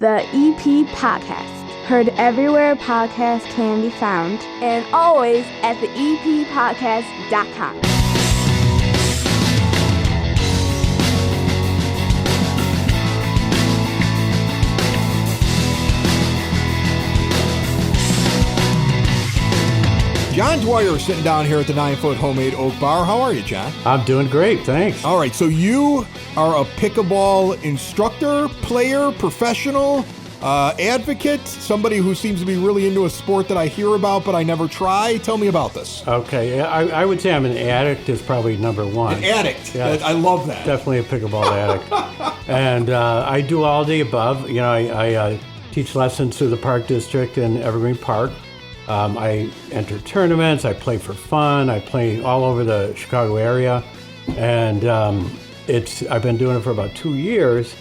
The EP Podcast. Heard everywhere podcasts can be found, and always at theeppodcast.com. John Dwyer sitting down here at the 9-foot homemade oak bar. How are you, John? I'm doing great, thanks. All right, so you are a pickleball instructor, player, professional, advocate, somebody who seems to be really into a sport that I hear about but I never try. Tell me about this. Okay, I would say I'm an addict is probably number one. An addict? Yeah, I love that. Definitely a pickleball addict. And I do all the above. You know, I teach lessons through the Park District in Evergreen Park. I enter tournaments, I play for fun, I play all over the Chicago area, and I've been doing it for about 2 years,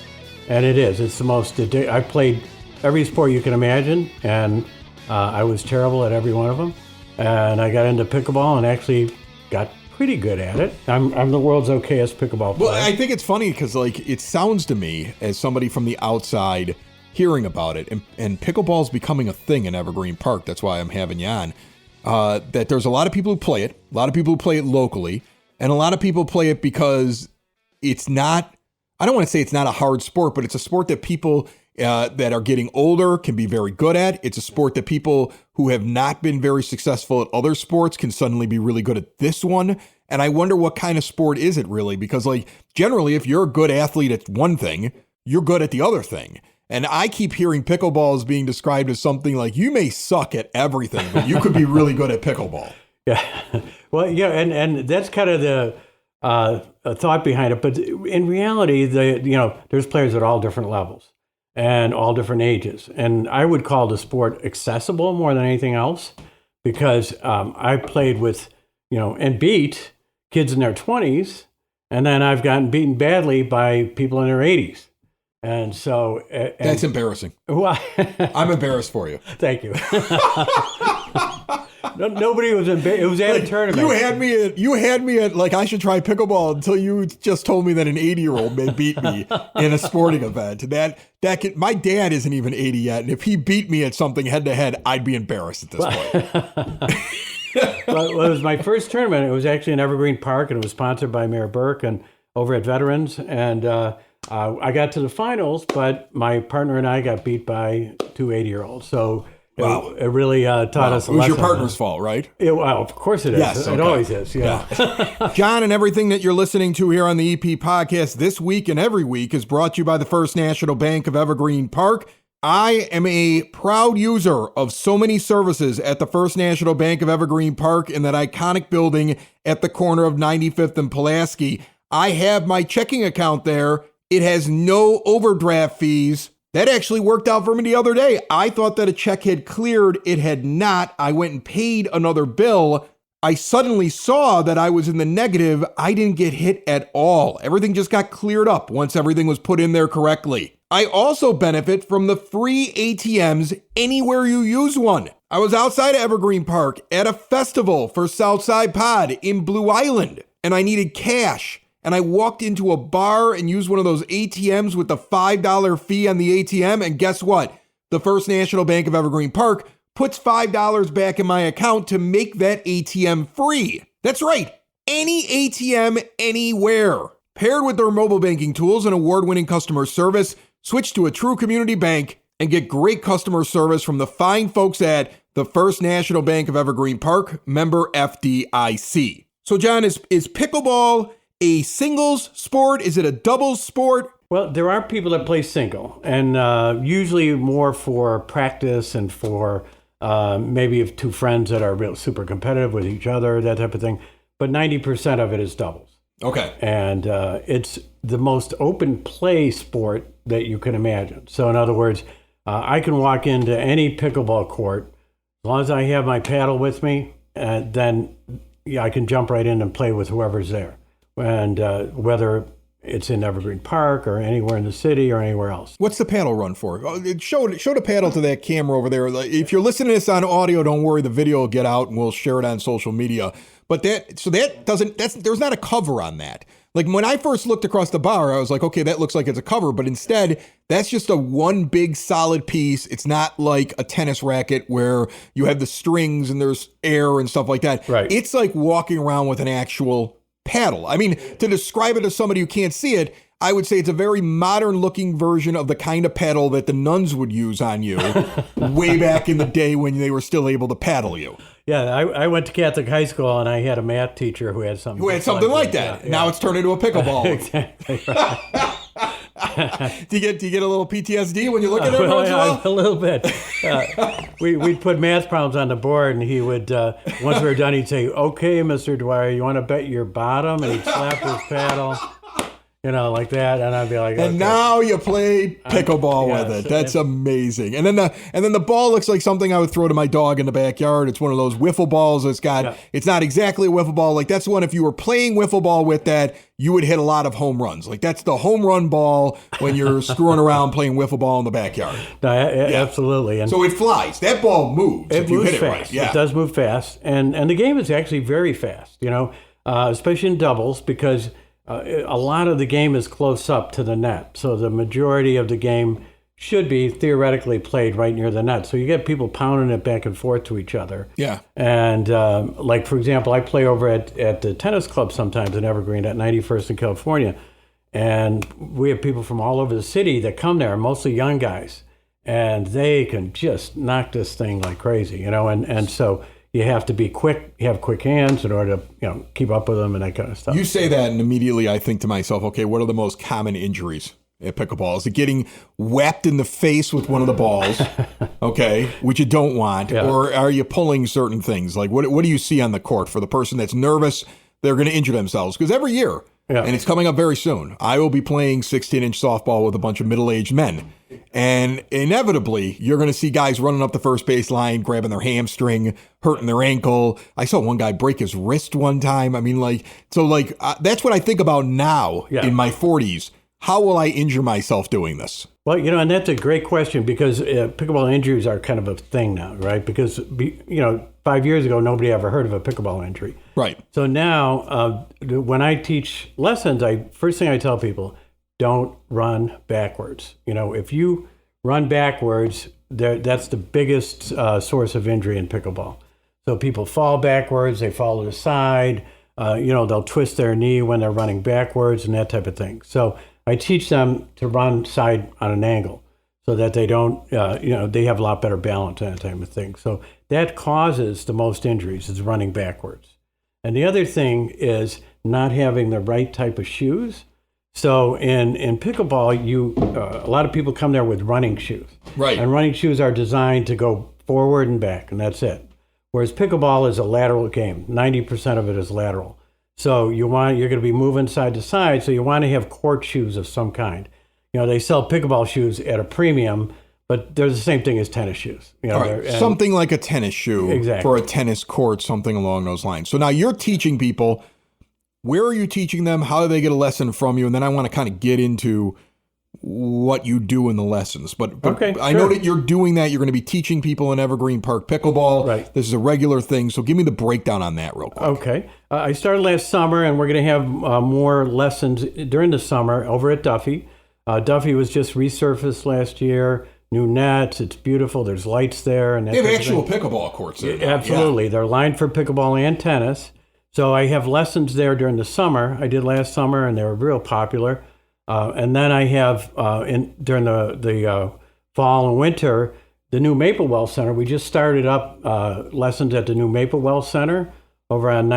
and it's the most I played every sport you can imagine, and I was terrible at every one of them, and I got into pickleball and actually got pretty good at it. I'm the world's okayest pickleball player. Well, I think it's funny because it sounds to me, as somebody from the outside hearing about it, and pickleball's becoming a thing in Evergreen Park. That's why I'm having you on. That there's a lot of people who play it, a lot of people who play it locally, and a lot of people play it because it's not, I don't want to say it's not a hard sport, but it's a sport that people that are getting older can be very good at. It's a sport that people who have not been very successful at other sports can suddenly be really good at this one. And I wonder what kind of sport is it really? Because generally, if you're a good athlete at one thing, you're good at the other thing. And I keep hearing pickleball as being described as something like you may suck at everything, but you could be really good at pickleball. Yeah, well, yeah, and that's kind of the thought behind it. But in reality, there's players at all different levels and all different ages. And I would call the sport accessible more than anything else because I played with, and beat kids in their 20s, and then I've gotten beaten badly by people in their 80s. And so... That's embarrassing. Well, I'm embarrassed for you. Thank you. Nobody was embarrassed. It was at a tournament. You had me at I should try pickleball until you just told me that an 80-year-old may beat me in a sporting event. My dad isn't even 80 yet, and if he beat me at something head-to-head, I'd be embarrassed at this point. Well, it was my first tournament. It was actually in Evergreen Park, and it was sponsored by Mayor Burke and over at Veterans, and... I got to the finals, but my partner and I got beat by two 80-year-olds. So wow. It really taught us a lesson. It was your partner's fault, right? Well, of course it is. Yes, okay. It always is, yeah. John, and everything that you're listening to here on the EP Podcast this week and every week is brought to you by the First National Bank of Evergreen Park. I am a proud user of so many services at the First National Bank of Evergreen Park in that iconic building at the corner of 95th and Pulaski. I have my checking account there. It has no overdraft fees. That actually worked out for me the other day. I thought that a check had cleared. It had not. I went and paid another bill. I suddenly saw that I was in the negative. I didn't get hit at all. Everything just got cleared up once everything was put in there correctly. I also benefit from the free ATMs anywhere you use one. I was outside of Evergreen Park at a festival for Southside Pod in Blue Island, and I needed cash. And I walked into a bar and used one of those ATMs with the $5 fee on the ATM. And guess what? The First National Bank of Evergreen Park puts $5 back in my account to make that ATM free. That's right. Any ATM, anywhere. Paired with their mobile banking tools and award-winning customer service, switch to a true community bank and get great customer service from the fine folks at the First National Bank of Evergreen Park, member FDIC. So, John, is pickleball a singles sport? Is it a doubles sport? Well, there are people that play single, and usually more for practice and for maybe if two friends that are real super competitive with each other, that type of thing. But 90% of it is doubles. Okay. And it's the most open play sport that you can imagine. So in other words, I can walk into any pickleball court, as long as I have my paddle with me, then I can jump right in and play with whoever's there. And whether it's in Evergreen Park or anywhere in the city or anywhere else. What's the paddle run for? Show the paddle to that camera over there. If you're listening to this on audio, don't worry, the video will get out and we'll share it on social media. But there's not a cover on that. Like when I first looked across the bar, I was like, okay, that looks like it's a cover, but instead that's just a one big solid piece. It's not like a tennis racket where you have the strings and there's air and stuff like that. Right. It's like walking around with an actual paddle. I mean, to describe it to somebody who can't see it, I would say it's a very modern looking version of the kind of paddle that the nuns would use on you way back in the day when they were still able to paddle you. Yeah, I went to Catholic high school and I had a math teacher who had something like that. Yeah. Now it's turned into a pickleball. Exactly. Right. Do you get a little PTSD when you look at it? A little bit. We'd put math problems on the board, and he would, once we were done, he'd say, "Okay, Mr. Dwyer, you want to bet your bottom?" And he'd slap his paddle, like that, and I'd be like, and okay. now you play pickleball with it. That's amazing. And then the ball looks like something I would throw to my dog in the backyard. It's one of those wiffle balls. It's not exactly a wiffle ball. Like that's one, if you were playing wiffle ball with that, you would hit a lot of home runs. Like that's the home run ball when you're screwing around playing wiffle ball in the backyard. No, absolutely. And so it flies. That ball moves. It if you moves hit it fast. right. Yeah. It does move fast, and the game is actually very fast. Especially in doubles because a lot of the game is close up to the net. So the majority of the game should be theoretically played right near the net. So you get people pounding it back and forth to each other. Yeah. And like, for example, I play over at the tennis club sometimes in Evergreen at 91st in California. And we have people from all over the city that come there, mostly young guys. And they can just knock this thing like crazy, and so you have to be quick, you have quick hands in order to, keep up with them and that kind of stuff. You say that and immediately I think to myself, okay, what are the most common injuries at pickleball? Is it getting whacked in the face with one of the balls, okay, which you don't want, or are you pulling certain things? Like what do you see on the court for the person that's nervous, they're going to injure themselves? Because every year, and it's coming up very soon, I will be playing 16-inch softball with a bunch of middle-aged men. And inevitably, you're going to see guys running up the first base line, grabbing their hamstring, hurting their ankle. I saw one guy break his wrist one time. I mean, that's what I think about now in my 40s. How will I injure myself doing this? Well, and that's a great question because pickleball injuries are kind of a thing now, right? Because, 5 years ago, nobody ever heard of a pickleball injury. Right. So now, when I teach lessons, first thing I tell people, don't run backwards. If you run backwards, that's the biggest source of injury in pickleball. So people fall backwards, they fall to the side, they'll twist their knee when they're running backwards and that type of thing. So I teach them to run side on an angle so that they don't, they have a lot better balance and that type of thing. So that causes the most injuries is running backwards. And the other thing is not having the right type of shoes. So in pickleball, a lot of people come there with running shoes. Right. And running shoes are designed to go forward and back, and that's it. Whereas pickleball is a lateral game. 90% of it is lateral. So you're going to be moving side to side, so you want to have court shoes of some kind. They sell pickleball shoes at a premium, but they're the same thing as tennis shoes. All right. Something like a tennis shoe for a tennis court, something along those lines. So now you're teaching people. Where are you teaching them? How do they get a lesson from you? And then I want to kind of get into what you do in the lessons. But okay, I know that you're doing that. You're going to be teaching people in Evergreen Park pickleball. Right. This is a regular thing. So give me the breakdown on that real quick. Okay. I started last summer, and we're going to have more lessons during the summer over at Duffy. Duffy was just resurfaced last year. New nets. It's beautiful. There's lights there. And they have actual pickleball courts there. Absolutely. Yeah. They're lined for pickleball and tennis. So I have lessons there during the summer. I did last summer, and they were real popular. And then I have during the fall and winter, the new Maplewell Center. We just started up lessons at the new Maplewell Center over on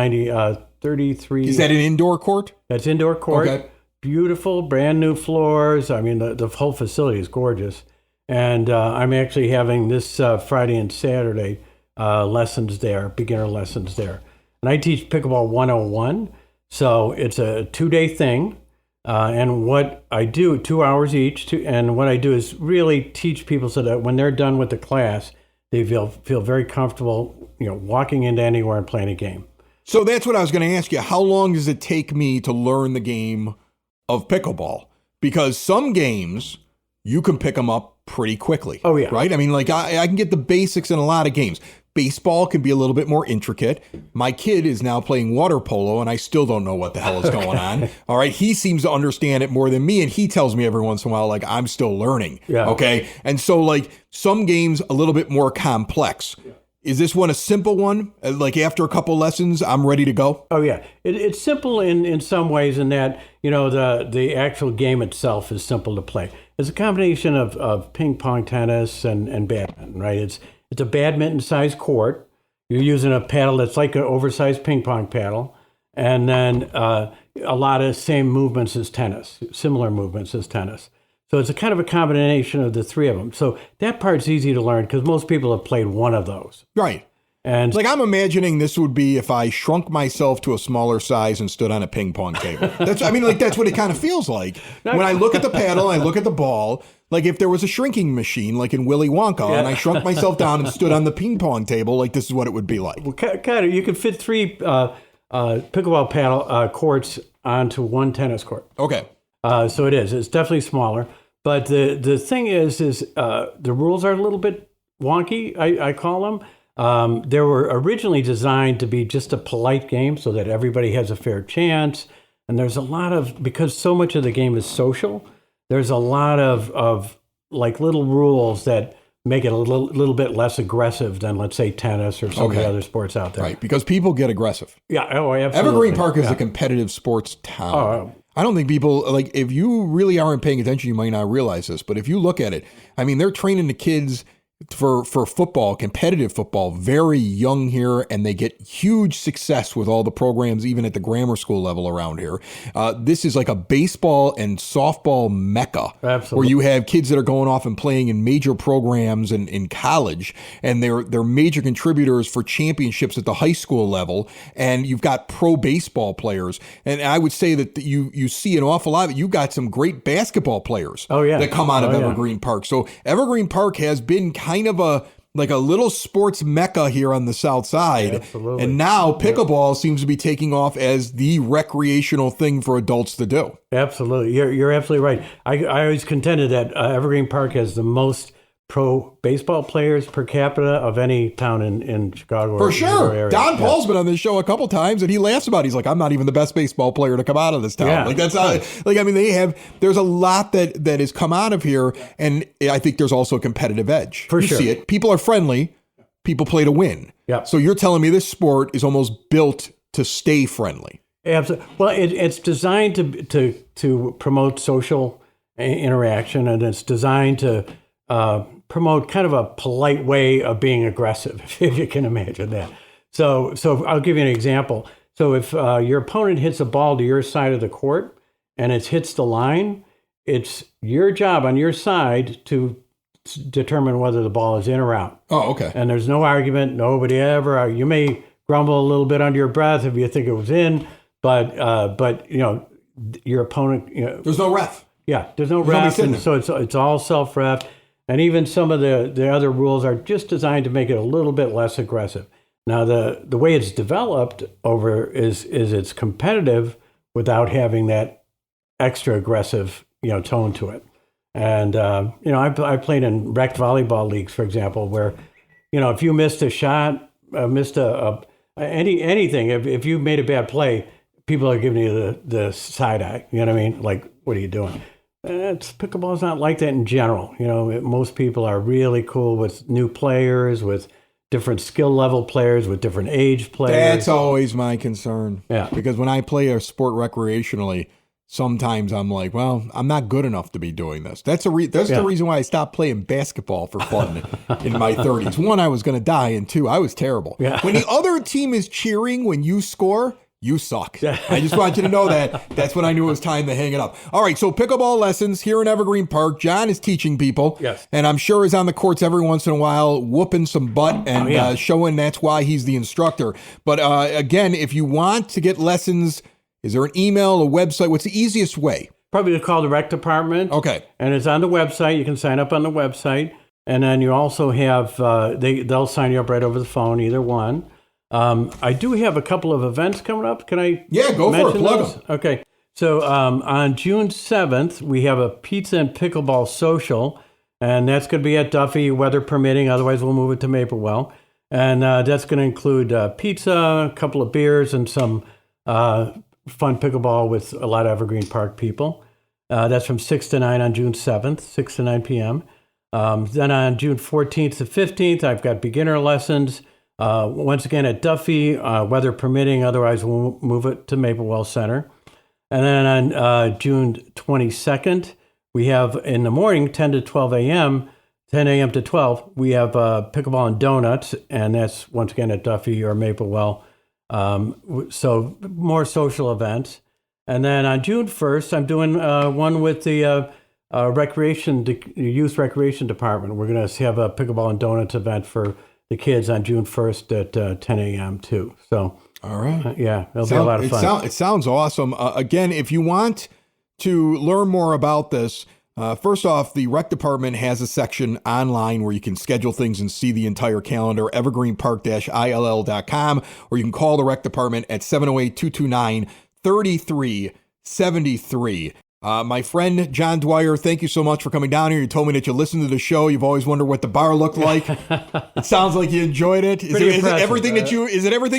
33. Is that an indoor court? That's indoor court. Okay. Beautiful, brand new floors. I mean, the whole facility is gorgeous. And I'm actually having this Friday and Saturday lessons there, beginner lessons there. And I teach Pickleball 101. So it's a 2-day thing. And what I do, 2 hours each, and what I do is really teach people so that when they're done with the class, they feel very comfortable, walking into anywhere and playing a game. So that's what I was going to ask you. How long does it take me to learn the game of pickleball? Because some games, you can pick them up pretty quickly. Oh, yeah. Right? I mean, like I can get the basics in a lot of games. Baseball can be a little bit more intricate. My kid is now playing water polo, and I still don't know what the hell is going on. All right. He seems to understand it more than me, and he tells me every once in a while, like, I'm still learning. Yeah. Okay. And so, like, some games a little bit more complex. Yeah. Is this one a simple one? Like, after a couple lessons, I'm ready to go? Oh, yeah. It's simple in some ways in that, the actual game itself is simple to play. It's a combination of ping pong, tennis, and badminton, right? It's a badminton-sized court. You're using a paddle that's like an oversized ping pong paddle, and then a lot of same movements as tennis, similar movements as tennis. So it's a kind of a combination of the three of them. So that part's easy to learn because most people have played one of those. Right. And like, I'm imagining this would be if I shrunk myself to a smaller size and stood on a ping pong table. That's what it kind of feels like. When I look at the paddle, I look at the ball, like if there was a shrinking machine, like in Willy Wonka, and I shrunk myself down and stood on the ping pong table, like this is what it would be like. Well, kind of, you could fit 3 pickleball paddle courts onto one tennis court. Okay. So it is. It's definitely smaller. But the thing is the rules are a little bit wonky, I call them. They were originally designed to be just a polite game so that everybody has a fair chance. And there's a lot of, because so much of the game is social, there's a lot of like little rules that make it a little bit less aggressive than, let's say, tennis or some of the other sports out there. Right, because people get aggressive. Yeah, oh, absolutely. Evergreen Park is a competitive sports town. I don't think people, like, if you really aren't paying attention, you might not realize this, but if you look at it, I mean, they're training the kids for football, competitive football, very young here, and they get huge success with all the programs, even at the grammar school level around here. This is like a baseball and softball mecca. Absolutely. Where you have kids that are going off and playing in major programs in college, and they're major contributors for championships at the high school level, and you've got pro baseball players. And I would say that you see an awful lot of it. You've got some great basketball players that come out of Evergreen Park. So Evergreen Park has been kind of a little sports mecca here on the south side. Absolutely. And now pickleball seems to be taking off as the recreational thing for adults to do. Absolutely. You're absolutely right. I always contended that Evergreen Park has the most pro baseball players per capita of any town in Chicago. For sure. Don Paul's been on this show a couple times, and he laughs about it. He's like, I'm not even the best baseball player to come out of this town. Yeah. Like, that's not, like, I mean, there's a lot that has come out of here, and I think there's also a competitive edge. For sure. You see it. People are friendly. People play to win. Yeah. So you're telling me this sport is almost built to stay friendly. Absolutely. Well, it's designed to promote social interaction, and it's designed to promote kind of a polite way of being aggressive, if you can imagine that. So I'll give you an example. So if your opponent hits a ball to your side of the court and it hits the line, it's your job on your side to determine whether the ball is in or out. Oh, okay. And there's no argument. Nobody ever. You may grumble a little bit under your breath if you think it was in, but your opponent. There's no ref. Yeah, there's no ref, and so it's all self-ref. And even some of the other rules are just designed to make it a little bit less aggressive. Now, the way it's developed is it's competitive without having that extra aggressive tone to it. And I played in rec volleyball leagues, for example, where if you missed a shot, anything, if you made a bad play, people are giving you the side eye. You know what I mean? Like, what are you doing? Pickleball's not like that in general. Most people are really cool with new players, with different skill level players, with different age players. That's always my concern. Yeah. Because when I play a sport recreationally, sometimes I'm like, well, I'm not good enough to be doing this. That's the reason why I stopped playing basketball for fun in my 30s. One, I was going to die, and two, I was terrible. Yeah. When the other team is cheering when you score, you suck. I just want you to know that. That's when I knew it was time to hang it up. All right, so pickleball lessons here in Evergreen Park. John is teaching people. Yes. And I'm sure is on the courts every once in a while, whooping some butt and showing that's why he's the instructor. But again, if you want to get lessons, is there an email, a website? What's the easiest way? Probably to call the rec department. Okay. And it's on the website. You can sign up on the website. And then you also have, they'll sign you up right over the phone, either one. I do have a couple of events coming up. Can I go for it. Plug those? them. Okay. So on June 7th, we have a pizza and pickleball social, and that's going to be at Duffy, weather permitting. Otherwise, we'll move it to Maplewell. And that's going to include pizza, a couple of beers, and some fun pickleball with a lot of Evergreen Park people. That's from 6 to 9 on June 7th, 6 to 9 p.m. Then on June 14th to 15th, I've got beginner lessons. Once again at Duffy, weather permitting, otherwise we'll move it to Maplewell Center. And then on June 22nd, we have in the morning, 10 to 12 a.m., 10 a.m. to 12, we have pickleball and donuts, and that's once again at Duffy or Maplewell. So more social events. And then on June 1st, I'm doing one with the youth recreation department. We're going to have a pickleball and donuts event for the kids on June 1st at 10 a.m. too. So, all right. Yeah, it'll be a lot of fun. It sounds awesome. Again, if you want to learn more about this, first off, the rec department has a section online where you can schedule things and see the entire calendar, evergreenpark-ill.com, or you can call the rec department at 708-229-3373. My friend, John Dwyer, thank you so much for coming down here. You told me that you listened to the show. You've always wondered what the bar looked like. It sounds like you enjoyed it. Is it everything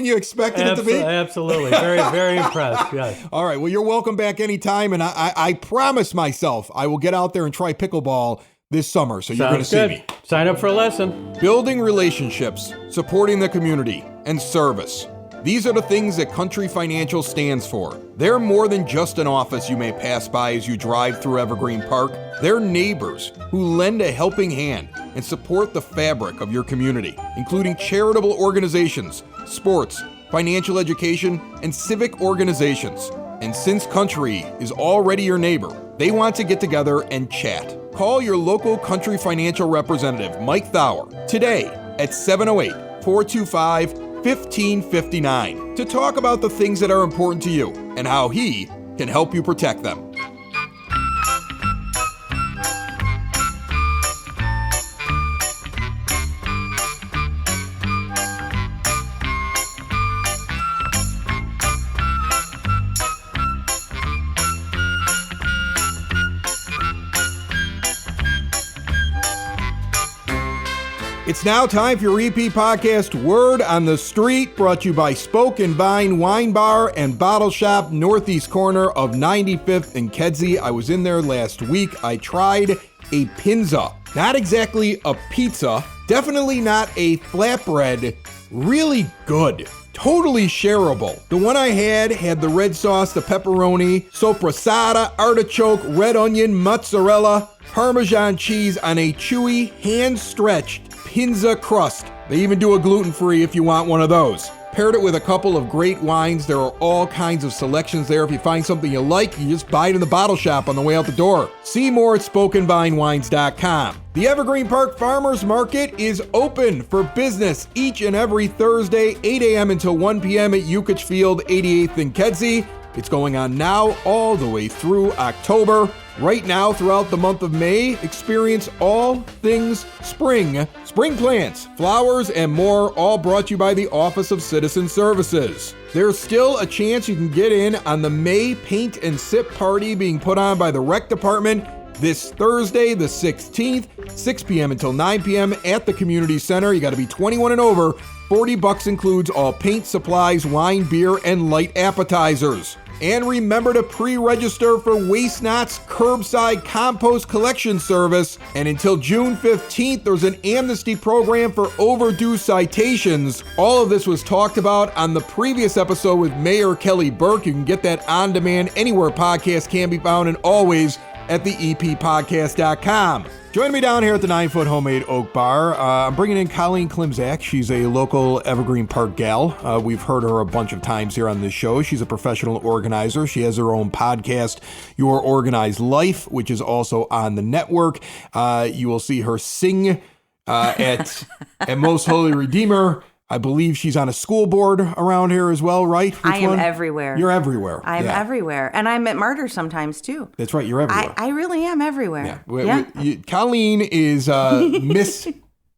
you expected it to be? Absolutely. Very, very impressed. Yes. All right. Well, you're welcome back anytime. And I promise myself I will get out there and try pickleball this summer. So you're going to see me. Sign up for a lesson. Building relationships, supporting the community, and service. These are the things that Country Financial stands for. They're more than just an office you may pass by as you drive through Evergreen Park. They're neighbors who lend a helping hand and support the fabric of your community, including charitable organizations, sports, financial education, and civic organizations. And since Country is already your neighbor, they want to get together and chat. Call your local Country Financial representative, Mike Thauer, today at 708-425-1559 to talk about the things that are important to you and how he can help you protect them. It's now time for your EP podcast, Word on the Street, brought to you by Spoke and Vine Wine Bar and Bottle Shop, northeast corner of 95th and Kedzie. I was in there last week. I tried a pinza. Not exactly a pizza, definitely not a flatbread. Really good. Totally shareable. The one I had the red sauce, the pepperoni, sopressata, artichoke, red onion, mozzarella, Parmesan cheese on a chewy, hand-stretched pinza crust. They even do a gluten-free if you want one of those. Paired it with a couple of great wines. There are all kinds of selections there. If you find something you like, you just buy it in the bottle shop on the way out the door. See more at SpokenVineWines.com. The Evergreen Park Farmers Market is open for business each and every Thursday, 8 a.m. until 1 p.m. at Yukich Field, 88th and Kedzie. It's going on now all the way through October. Right now, throughout the month of May, experience all things spring. Spring plants, flowers, and more, all brought to you by the Office of Citizen Services. There's still a chance you can get in on the May Paint and Sip Party being put on by the Rec Department this Thursday, the 16th, 6 p.m. until 9 p.m. at the Community Center. You got to be 21 and over. $40 includes all paint, supplies, wine, beer, and light appetizers. And remember to pre-register for Waste Not's curbside compost collection service. And until June 15th, there's an amnesty program for overdue citations. All of this was talked about on the previous episode with Mayor Kelly Burke. You can get that on demand anywhere podcasts can be found, and always at the eppodcast.com. Joining me down here at the 9-Foot Homemade Oak Bar, I'm bringing in Colleen Klimczak. She's a local Evergreen Park gal. We've heard her a bunch of times here on this show. She's a professional organizer. She has her own podcast, Your Organized Life, which is also on the network. You will see her sing at Most Holy Redeemer. I believe she's on a school board around here as well, right? I am everywhere. You're everywhere. I'm everywhere. And I'm at Martyr sometimes, too. That's right. You're everywhere. I really am everywhere. Yeah. Colleen is Miss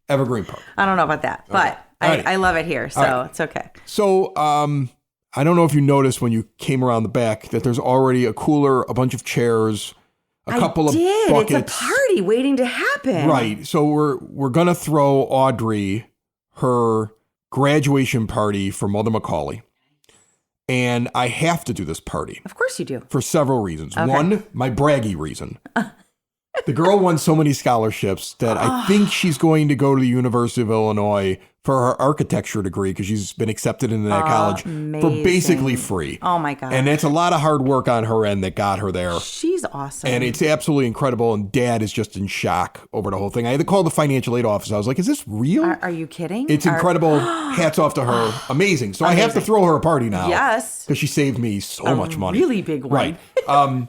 Evergreen Park. I don't know about that, but I love it here, so it's okay. So I don't know if you noticed when you came around the back that there's already a cooler, a bunch of chairs, a couple of buckets. It's a party waiting to happen. Right. So we're going to throw Audrey her graduation party for Mother Macaulay. And I have to do this party. Of course you do. For several reasons. Okay. One, my braggy reason. The girl won so many scholarships that I think she's going to go to the University of Illinois for her architecture degree because she's been accepted into that college for basically free. Oh, my God. And that's a lot of hard work on her end that got her there. She's awesome. And it's absolutely incredible. And Dad is just in shock over the whole thing. I had to call the financial aid office. I was like, is this real? Are you kidding? It's incredible. Hats off to her. Amazing. So I have to throw her a party now. Yes. Because she saved me so much money. Really big one. Right.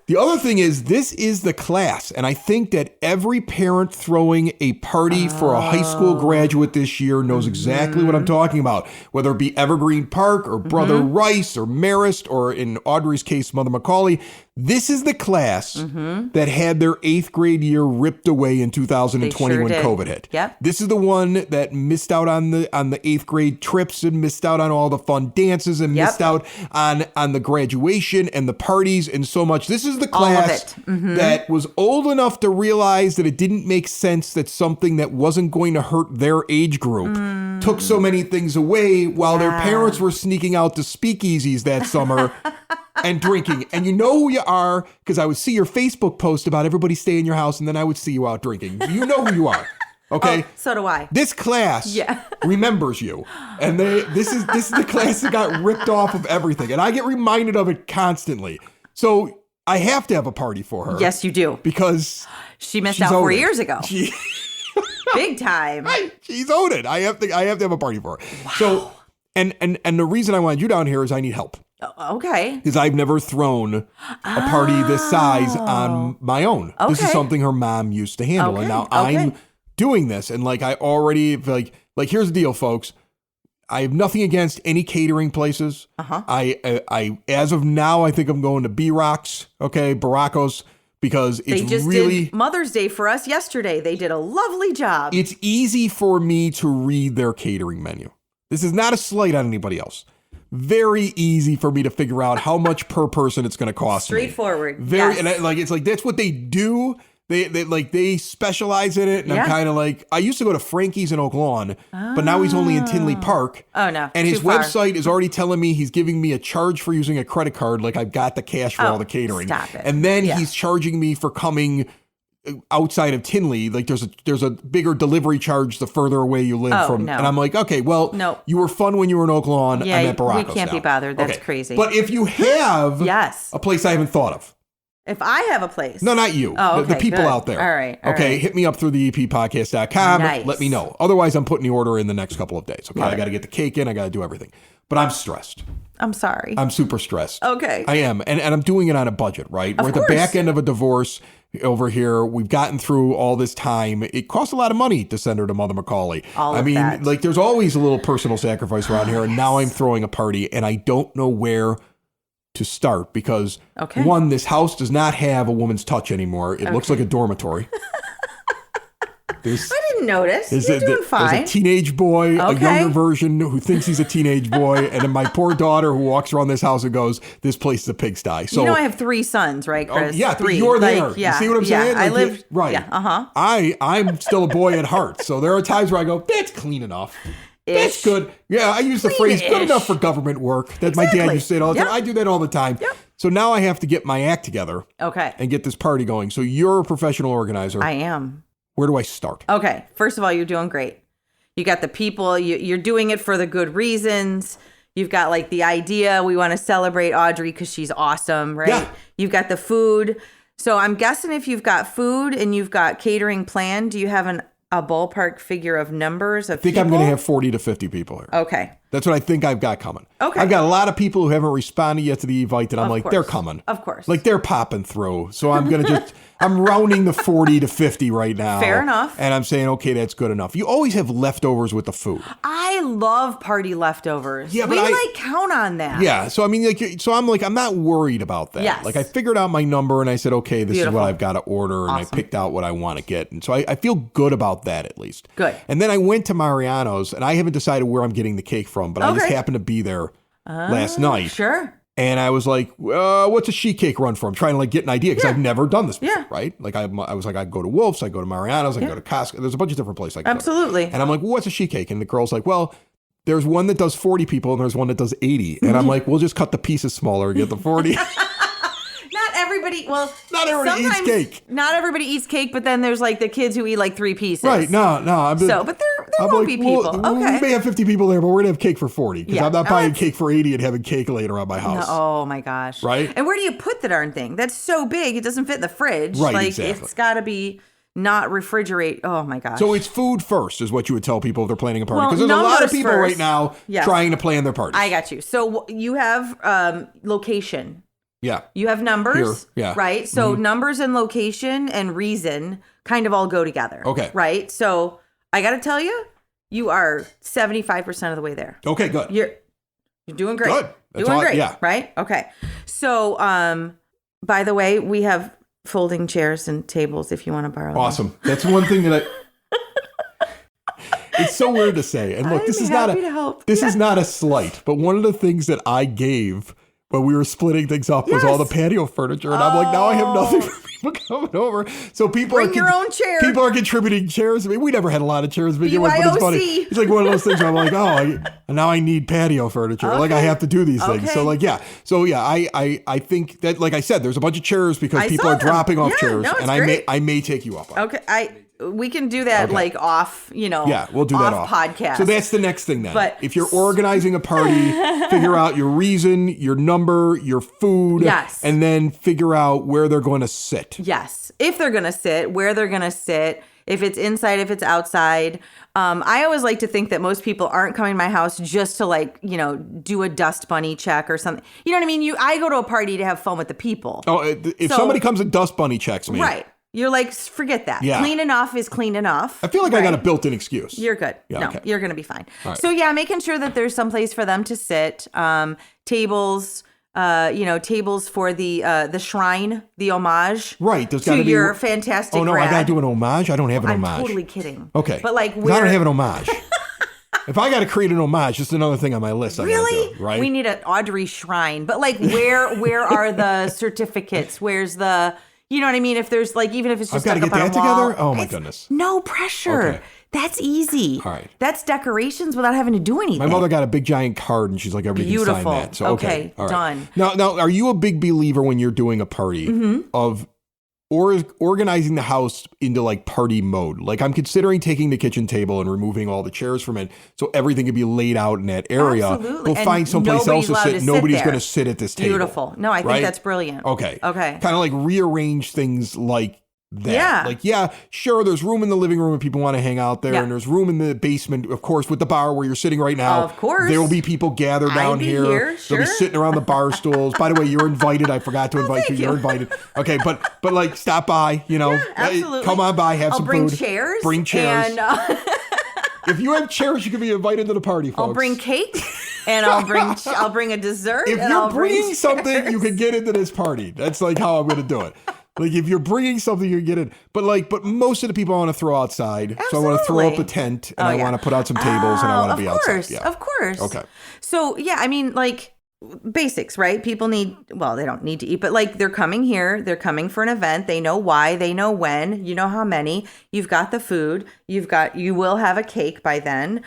The other thing is, this is the class, and I think that every parent throwing a party for a high school graduate this year knows exactly what I'm talking about, whether it be Evergreen Park or Brother Rice or Marist or, in Audrey's case, Mother Macaulay. This is the class that had their 8th grade year ripped away in 2020 when COVID hit. Yep. This is the one that missed out on the 8th grade trips and missed out on all the fun dances and missed out on the graduation and the parties and so much. This is the class that was old enough to realize that it didn't make sense that something that wasn't going to hurt their age group took so many things away while their parents were sneaking out to speakeasies that summer and drinking. And you know who you are because I would see your Facebook post about everybody stay in your house and then I would see you out drinking. You know who you are. Okay. Oh, so do I. This class remembers you. And this is the class that got ripped off of everything. And I get reminded of it constantly. So I have to have a party for her. Yes, you do. Because she missed out 4 years ago. Big time. Right. She's owed it. I have to have a party for her. Wow. So and the reason I wanted you down here is I need help. Okay. Because I've never thrown a party this size on my own. Okay. This is something her mom used to handle. Okay. And now I'm doing this. And like I already like here's the deal, folks. I have nothing against any catering places. I as of now, I think I'm going to B-Rocks, Baracos, because it's they just really did Mother's Day for us yesterday. They did a lovely job. It's easy for me to read their catering menu. This is not a slight on anybody else. Very easy for me to figure out how much per person it's going to cost. Straightforward. Very, and it's like that's what they do. They specialize in it, and I'm kind of like, I used to go to Frankie's in Oak Lawn, but now he's only in Tinley Park. Oh no! And his too far. website is already telling me he's giving me a charge for using a credit card, like I've got the cash for all the catering. Stop it. And then he's charging me for coming outside of Tinley. Like there's a bigger delivery charge the further away you live from. No. And I'm like, okay, well, you were fun when you were in Oak Lawn. Yeah, I'm at Baracos we can't be bothered. That's crazy. But if you have a place I haven't thought of. If I have a place. No, not you. Oh, the people good. out there. All right. Okay, hit me up through the eppodcast.com. Nice. Let me know. Otherwise, I'm putting the order in the next couple of days. Okay, Love I got to get the cake in. I got to do everything. But I'm stressed. I'm sorry. I'm super stressed. Okay. I am. And I'm doing it on a budget, right? We're at the back end of a divorce over here. We've gotten through all this time. It costs a lot of money to send her to Mother Macaulay. Like there's always a little personal sacrifice around here. And now I'm throwing a party and I don't know where to start because one, this house does not have a woman's touch anymore. It looks like a dormitory. I didn't notice. You're doing fine. There's a teenage boy, a younger version who thinks he's a teenage boy, and then my poor daughter who walks around this house and goes, "This place is a pigsty." So I have 3 sons, right, Chris? Yeah, 3. You're there. You see what I'm saying? I live right. Yeah. I'm still a boy at heart, so there are times where I go, "That's clean enough." That's good. Yeah, I use the phrase "good enough for government work." That my dad used to say it all the time. I do that all the time. Yep. So now I have to get my act together. And get this party going. So you're a professional organizer. I am. Where do I start? Okay. First of all, you're doing great. You got the people. You're doing it for the good reasons. You've got like the idea. We want to celebrate Audrey because she's awesome, right? Yeah. You've got the food. So I'm guessing if you've got food and you've got catering planned, do you have a ballpark figure of numbers of people? I'm going to have 40 to 50 people here. Okay. That's what I think I've got coming. Okay. I've got a lot of people who haven't responded yet to the invite that I'm like, they're coming. Of course. Like they're popping through. So I'm going to I'm rounding the 40 to 50 right now. Fair enough. And I'm saying, okay, that's good enough. You always have leftovers with the food. I love party leftovers. Yeah, but we count on that. Yeah. So I mean, I'm not worried about that. Yes. Like I figured out my number and I said, okay, this Beautiful. is what I've got to order. And I picked out what I want to get. And so I feel good about that at least. Good. And then I went to Mariano's and I haven't decided where I'm getting the cake from, but I just happened to be there last night. Sure. And I was like, what's a sheet cake run for? I'm trying to like get an idea because I've never done this before, right? Like I was like, I go to Wolf's, I go to Mariano's, I go to Costco. There's a bunch of different places I go to. Absolutely. And I'm like, well, what's a sheet cake? And the girl's like, well, there's one that does 40 people and there's one that does 80. And I'm like, we'll just cut the pieces smaller and get the 40. Not everybody eats cake. Not everybody eats cake, but then there's like the kids who eat like 3 pieces. Right. No. But there won't be people. Okay. We may have 50 people there, but we're going to have cake for 40 because I'm not buying cake for 80 and having cake later on my house. Oh my gosh. Right. And where do you put the darn thing? That's so big. It doesn't fit in the fridge. Right. Like Exactly. it's got to be not refrigerate. Oh my gosh. So it's food first is what you would tell people if they're planning a party. Well, Because there's a lot of people numbers right now trying to plan their parties. I got you. So you have location. Yeah. You have numbers, Here. Yeah. right? So numbers and location and reason kind of all go together. Okay. Right? So I got to tell you, you are 75% of the way there. Okay, good. You're doing great. Good. That's doing all, great, yeah. right? Okay. So, by the way, we have folding chairs and tables if you want to borrow them. Awesome. That's one thing that it's so weird to say. And look, this is not a slight, but one of the things that I gave when we were splitting things up was all the patio furniture. And I'm like, now I have nothing for people coming over. So people Bring your own chair. People are contributing chairs. I mean, we never had a lot of chairs to begin with, but it's funny. It's like one of those things where I'm like, now I need patio furniture. Okay. Like I have to do these things. Okay. So like, yeah. So yeah, I think that, like I said, there's a bunch of chairs because people are dropping off chairs. No, and I may take you up on it. Okay. We can do that like off, Yeah, we'll do that off podcast. So that's the next thing then. But if you're organizing a party, figure out your reason, your number, your food, and then figure out where they're going to sit. Yes. If they're going to sit, where they're going to sit, if it's inside, if it's outside. I always like to think that most people aren't coming to my house just to like, do a dust bunny check or something. You know what I mean? I go to a party to have fun with the people. Oh, if somebody comes and dust bunny checks me. Right. You're like, forget that. Yeah. Clean enough is clean enough. I feel like I got a built-in excuse. You're good. Yeah, okay. You're going to be fine. Right. So yeah, making sure that there's some place for them to sit. Tables, tables for the shrine, the homage. Right. There's got to to be your fantastic Oh no, grad. I got to do an homage? I don't have an I'm homage. totally kidding. Okay. But like, I don't have an homage. If I got to create an homage, just another thing on my list. Really? Do, right? We need an Audrey shrine. But like, where are the certificates? Where's the... You know what I mean? If there's like, even if it's just I've got stuck to up get on that a wall, together? Oh my goodness. No pressure. Okay. That's easy. All right. That's decorations without having to do anything. My mother got a big giant card and she's like, everybody can sign that. So, okay. All right. Done. Now, are you a big believer when you're doing a party of organizing the house into like party mode? Like I'm considering taking the kitchen table and removing all the chairs from it so everything can be laid out in that area. Absolutely. We'll find someplace else to sit. Nobody's going to sit at this table. Beautiful. No, I think that's brilliant. Okay. Okay. Kind of like rearrange things like that. Yeah. Like, sure, there's room in the living room if people want to hang out there. Yeah. And there's room in the basement, of course, with the bar where you're sitting right now. Of course. There will be people gathered down here. They'll sure. be sitting around the bar stools. By the way, you're invited. I forgot to invite you. thank You're you. invited. Okay, but like stop by, Absolutely. come on by, have I'll some bring food. chairs. Bring chairs. And, if you have chairs, you can be invited to the party, folks. I'll bring cake and I'll bring a dessert. If and you're I'll bring bringing something, you can get into this party. That's like how I'm going to do it. Like if you're bringing something, you can get in. But most of the people I want to throw outside. Absolutely. So I want to throw up a tent and I want to put out some tables and I want to be outside. Yeah. Of course. Okay. So yeah, I mean like basics, right? People they don't need to eat, but like they're coming here, they're coming for an event. They know why, they know when, you know how many. You've got the food, you will have a cake by then.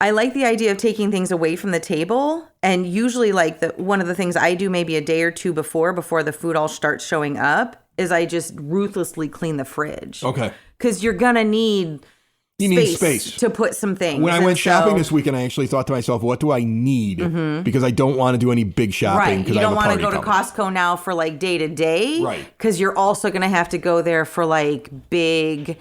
I like the idea of taking things away from the table, and usually like one of the things I do maybe a day or two before the food all starts showing up is I just ruthlessly clean the fridge. Okay. Because you're gonna need space to put some things. When I went shopping this weekend, I actually thought to myself, what do I need? Because I don't want to do any big shopping. Right. You don't want to go to Costco now for like day to day. Right. Because you're also going to have to go there for like big,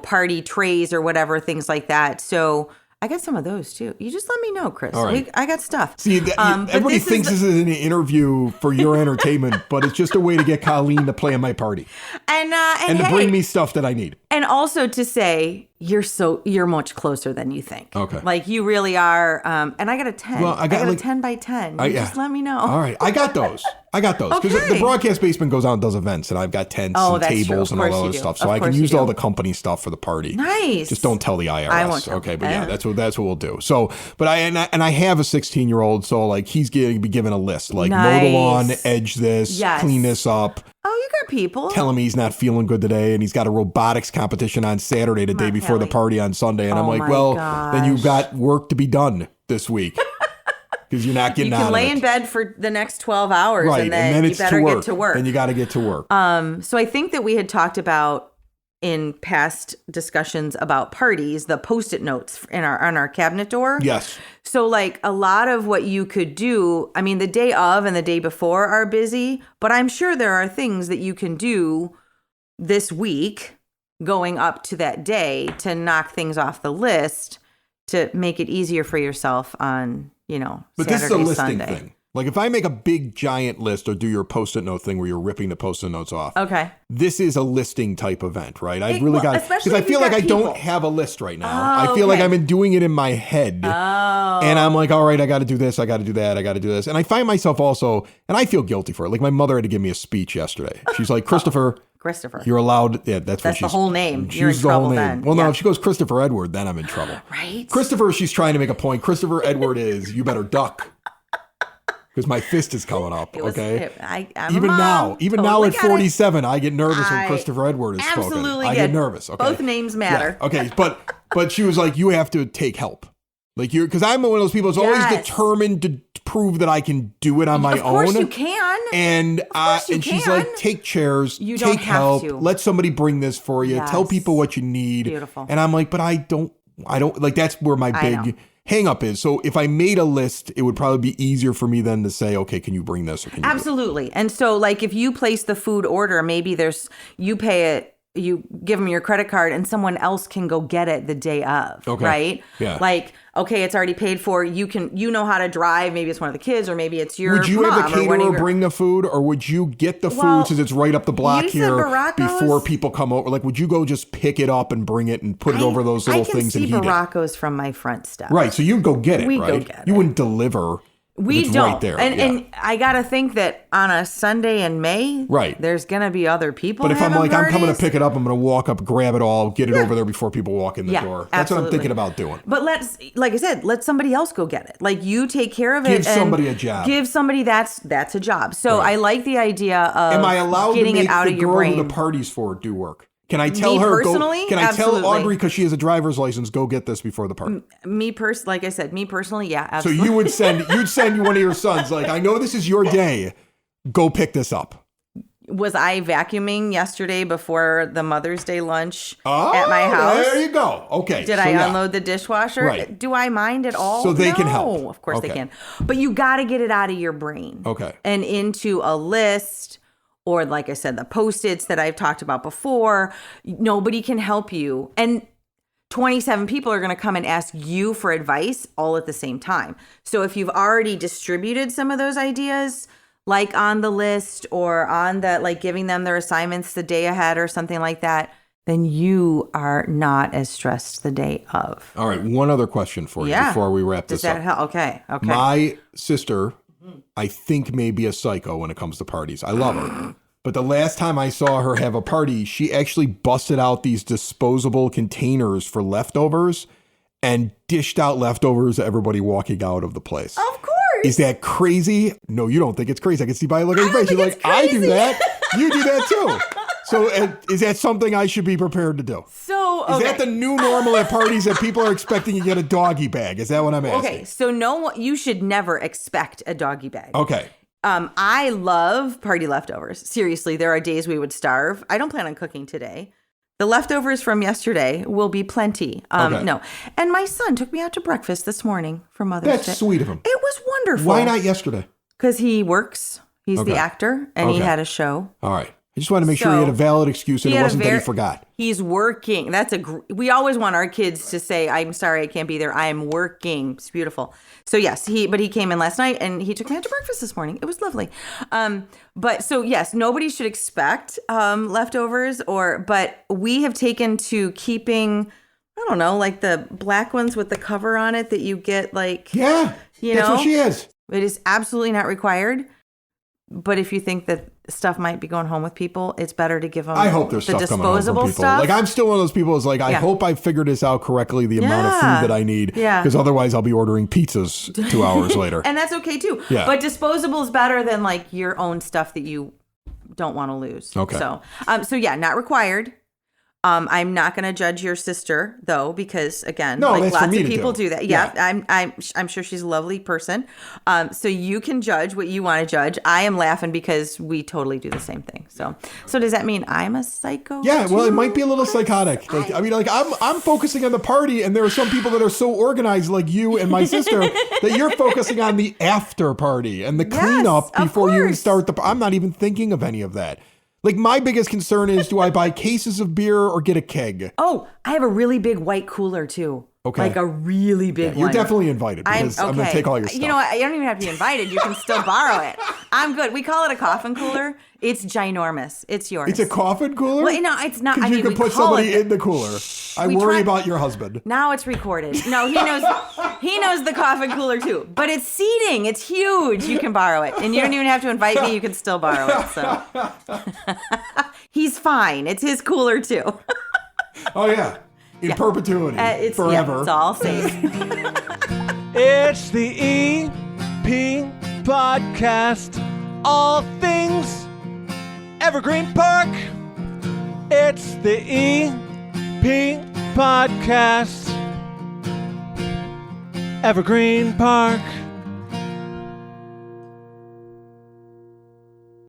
party trays or whatever, things like that. So I got some of those too. You just let me know, Chris. All right. I got stuff. See, everybody thinks this is an interview for your entertainment, but it's just a way to get Colleen to play in my party. And to bring me stuff that I need. And also to say, you're much closer than you think. Okay. Like you really are. And I got a 10. Well, I got a 10 by 10. Just let me know. All right. I got those. Because Okay. the broadcast basement goes out and does events, and I've got tents and tables and all that other stuff. So I can use all the company stuff for the party. Nice. Just don't tell the IRS. I won't tell. Okay, but yeah, that's what we'll do. So, but I have a 16-year-old, so like he's going to be given a list, like mow the lawn, edge this, clean this up. Oh, you got people. telling me he's not feeling good today, and he's got a robotics competition on Saturday, the day before the party on Sunday. And I'm like, well, then you've got work to be done this week because you're not getting out of it. You can lay in bed for the next 12 hours, right, and then it's you better get to work. Then you got to get to work. So I think that we had talked about in past discussions about parties, the Post-it notes on our cabinet door. Yes. So like a lot of what you could do, I mean, the day of and the day before are busy, but I'm sure there are things that you can do this week going up to that day to knock things off the list to make it easier for yourself on, But Saturday, this is a listing Sunday. thing. Like if I make a big giant list or do your Post-it note thing where you're ripping the Post-it notes off. Okay. This is a listing type event, right? I've really got, especially because I if feel you've like I got don't people. have a list right now. Oh, I feel like okay. I'm doing it in my head. Oh. And I'm like, all right, I got to do this. I got to do that. I got to do this. And I find myself also, and I feel guilty for it. Like my mother had to give me a speech yesterday. She's like, Christopher, You're allowed. Yeah, that's the whole name. You're in the whole trouble name. then. Well, no, Yeah. if she goes Christopher Edward, then I'm in trouble. Right. Christopher, she's trying to make a point. Christopher Edward is, you better duck. Because my fist is coming up, okay? I'm even a mom. now Totally at get it. 47, I get nervous when Christopher Edward is spoken. Absolutely I get get nervous. Okay, both names matter. Yeah, okay, but she was like, you have to take help, like because I'm one of those people who's always Yes. determined to prove that I can do it on my own. Of course you can. And she's can. like, take chairs, You don't take have help, to. let somebody bring this for you, tell Yes. people what you need. Beautiful. And I'm like, but I don't like that's where my I know. big hang up is. So if I made a list, it would probably be easier for me then to say, okay, can you bring this or can you do it? Absolutely. And so like if you place the food order, maybe you pay it, you give them your credit card and someone else can go get it the day of, Okay. right? Yeah. Like, okay, it's already paid for. You know how to drive. Maybe it's one of the kids or maybe it's your Would you mom have the or one of caterer your- bring the food, or would you get the Well, food since it's right up the block you said here Baracos? before people come over? Like, would you go just pick it up and bring it and put it over those little things and heat I can see Baracos from my front step. it? Right, so you'd go get it, We right? go get You it. wouldn't deliver. We it's don't. right there. And I got to think that on a Sunday in May, Right. there's going to be other people But if I'm having like, I'm coming to parties. pick it up, I'm going to walk up, grab it all, get it over there before people walk in the door. That's what I'm absolutely. thinking about doing. But like I said, let somebody else go get it. Like you take care of it. Give and somebody a job. Give somebody that's a job. So Right. I like the idea of Am I allowed to getting make it out the of your girl brain. who the parties for do work? Can I tell Me her? personally? Can I tell Absolutely. Audrey, because she has a driver's license, go get this before the party? Like I said, me personally, yeah, So absolutely. you'd send one of your sons, like, I know this is your day. Go pick this up. Was I vacuuming yesterday before the Mother's Day lunch Oh, at my house? There you go. Okay. Did so I yeah. unload the dishwasher? Right. Do I mind at all? So they can No, help. Of course they Okay. can. But you got to get it out of your brain. Okay. And into a list, or like I said, the Post-its that I've talked about before. Nobody can help you. And 27 people are going to come and ask you for advice all at the same time. So if you've already distributed some of those ideas, like on the list or on the, like giving them their assignments the day ahead or something like that, then you are not as stressed the day of. All right. One other question for you before we wrap Does this that up. help? Okay. Okay. My sister, I think, may be a psycho when it comes to parties. I love her. But the last time I saw her have a party, she actually busted out these disposable containers for leftovers and dished out leftovers to everybody walking out of the place. Of course. Is that crazy? No, you don't think it's crazy. I can see by looking at your face. You're think like, I do it's that. You do that too. So is that something I should be prepared to do? So, Is that the new normal at parties that people are expecting you to get a doggy bag? Is that what I'm asking? Okay, so you should never expect a doggy bag. Okay. I love party leftovers. Seriously, there are days we would starve. I don't plan on cooking today. The leftovers from yesterday will be plenty. Okay. No. And my son took me out to breakfast this morning for Mother's Day. That's sweet of him. It was wonderful. Why not yesterday? Because he works. He's Okay. the actor, and he Okay. had a show. All right. I just wanted to make sure he had a valid excuse and He it had a wasn't that he forgot. He's working. We always want our kids to say, "I'm sorry, I can't be there. I am working." It's beautiful. So yes, he came in last night and he took me out to breakfast this morning. It was lovely. But so yes, nobody should expect leftovers but we have taken to keeping, I don't know, like the black ones with the cover on it that you get like, Yeah. That's what she is. It is absolutely not required. But if you think that stuff might be going home with people, it's better to give them I hope there's the stuff coming home from disposable people. stuff. Like, I'm still one of those people who's like, I Yeah. hope I figured this out correctly, the amount of Yeah. food that I need. Yeah. Because otherwise I'll be ordering pizzas 2 hours later. And that's okay too. Yeah. But disposable is better than like your own stuff that you don't want to lose. Okay. So yeah, not required. I'm not going to judge your sister though, because again, No, like that's for lots me of to people do. do that. Yeah, I'm sure she's a lovely person. So you can judge what you want to judge. I am laughing because we totally do the same thing. So does that mean I'm a psycho? Yeah, well, it too, might be a little Chris? psychotic. Like, I mean, like I'm focusing on the party, and there are some people that are so organized, like you and my sister, that you're focusing on the after party and the cleanup of before you course. start the. I'm not even thinking of any of that. Like, my biggest concern is, do I buy cases of beer or get a keg? Oh, I have a really big white cooler too. Okay. Like a really big one. You're definitely invited because I'm going to take all your stuff. You know what? You don't even have to be invited. You can still borrow it. I'm good. We call it a coffin cooler. It's ginormous. It's yours. It's a coffin cooler? Well, no, it's not. Because I you mean, can we put call somebody it. in the cooler. I We worry try- about your husband. Now it's recorded. No, he knows. He knows the coffin cooler too. But it's seating. It's huge. You can borrow it, and you don't even have to invite me. You can still borrow it. So he's fine. It's his cooler too. Oh, yeah. In perpetuity. It's forever. Yeah, it's all safe. It's the EP podcast. All things Evergreen Park. It's the EP podcast. Evergreen Park.